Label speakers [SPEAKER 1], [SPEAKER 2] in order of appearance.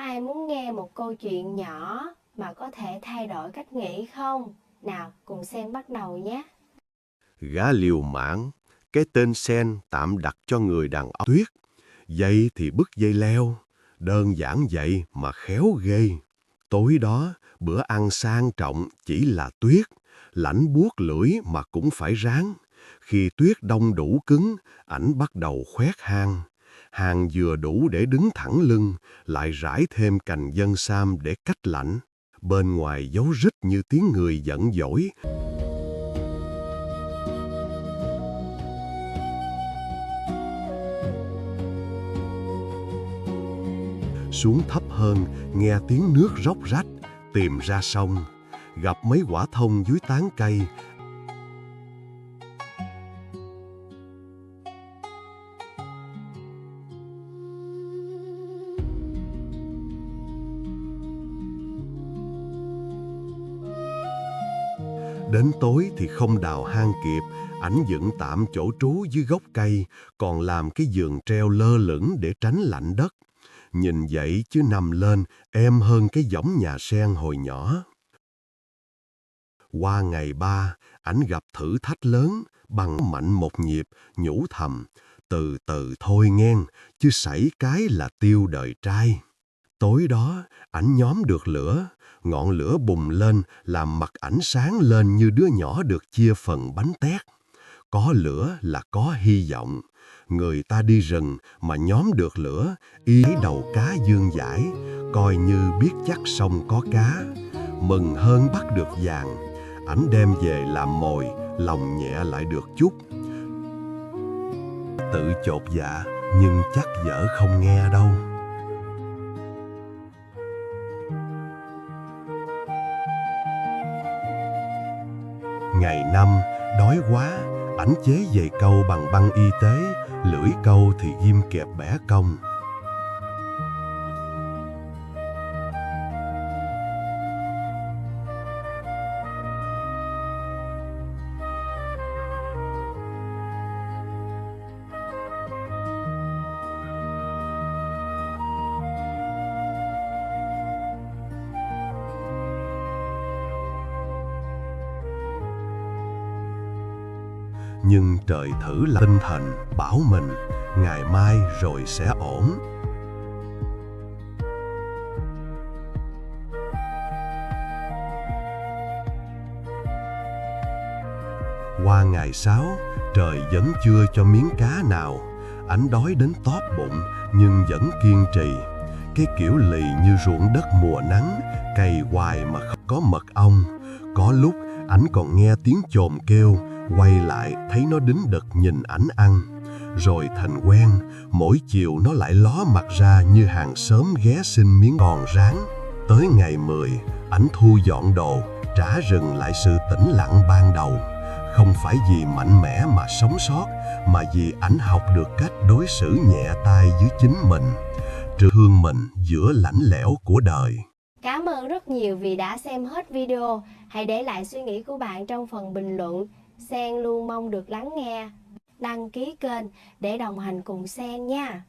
[SPEAKER 1] ai muốn nghe một câu chuyện nhỏ mà có thể thay đổi cách nghĩ không? Nào, cùng Sen bắt đầu nhé.
[SPEAKER 2] Gã liều mạng, cái tên Sen tạm đặt cho người đàn ông Tuyết. Dây thì bứt dây leo, đơn giản vậy mà khéo ghê. Tối đó, bữa ăn sang trọng chỉ là tuyết, lãnh buốt lưỡi mà cũng phải ráng. Khi tuyết đông đủ cứng, ảnh bắt đầu khoét hang. Hang vừa đủ để đứng thẳng lưng, lại rải thêm cành dân sam để cách lạnh. Bên ngoài dấu rít như tiếng người giận dỗi. Xuống thấp hơn, nghe tiếng nước róc rách, tìm ra sông, gặp mấy quả thông dưới tán cây. Đến tối thì không đào hang kịp, ảnh dựng tạm chỗ trú dưới gốc cây, còn làm cái giường treo lơ lửng để tránh lạnh đất. Nhìn vậy chứ nằm lên êm hơn cái võng nhà sen hồi nhỏ. Qua ngày 3, ảnh gặp thử thách lớn, bằng mạnh một nhịp, nhủ thầm, từ từ thôi nghen, chứ xảy cái là tiêu đời trai. Tối đó, ảnh nhóm được lửa, ngọn lửa bùng lên, làm mặt ảnh sáng lên như đứa nhỏ được chia phần bánh tét. Có lửa là có hy vọng. Người ta đi rừng mà nhóm được lửa, y lấy đầu cá dương dãi, coi như biết chắc sông có cá. Mừng hơn bắt được vàng, ảnh đem về làm mồi, lòng nhẹ lại được chút. Tự chột dạ, nhưng chắc vợ không nghe đâu. Ngày 5, đói quá, ảnh chế dày câu bằng băng y tế, lưỡi câu thì ghim kẹp bẻ cong. Nhưng trời thử là tinh thần, bảo mình, ngày mai rồi sẽ ổn. Qua ngày 6, trời vẫn chưa cho miếng cá nào. Ảnh đói đến tóp bụng, nhưng vẫn kiên trì. Cái kiểu lì như ruộng đất mùa nắng, cày hoài mà không có mật ong. Có lúc, ảnh còn nghe tiếng chồn kêu, quay lại thấy nó đính đực nhìn ảnh ăn. Rồi thành quen, mỗi chiều nó lại ló mặt ra như hàng xóm ghé xin miếng bòn rán. Tới ngày 10, ảnh thu dọn đồ, trả rừng lại sự tĩnh lặng ban đầu. Không phải vì mạnh mẽ mà sống sót, mà vì ảnh học được cách đối xử nhẹ tay với chính mình, thương mình giữa lạnh lẽo của đời.
[SPEAKER 1] Cảm ơn rất nhiều vì đã xem hết video. Hãy để lại suy nghĩ của bạn trong phần bình luận. Sen luôn mong được lắng nghe. Đăng ký kênh để đồng hành cùng Sen nha.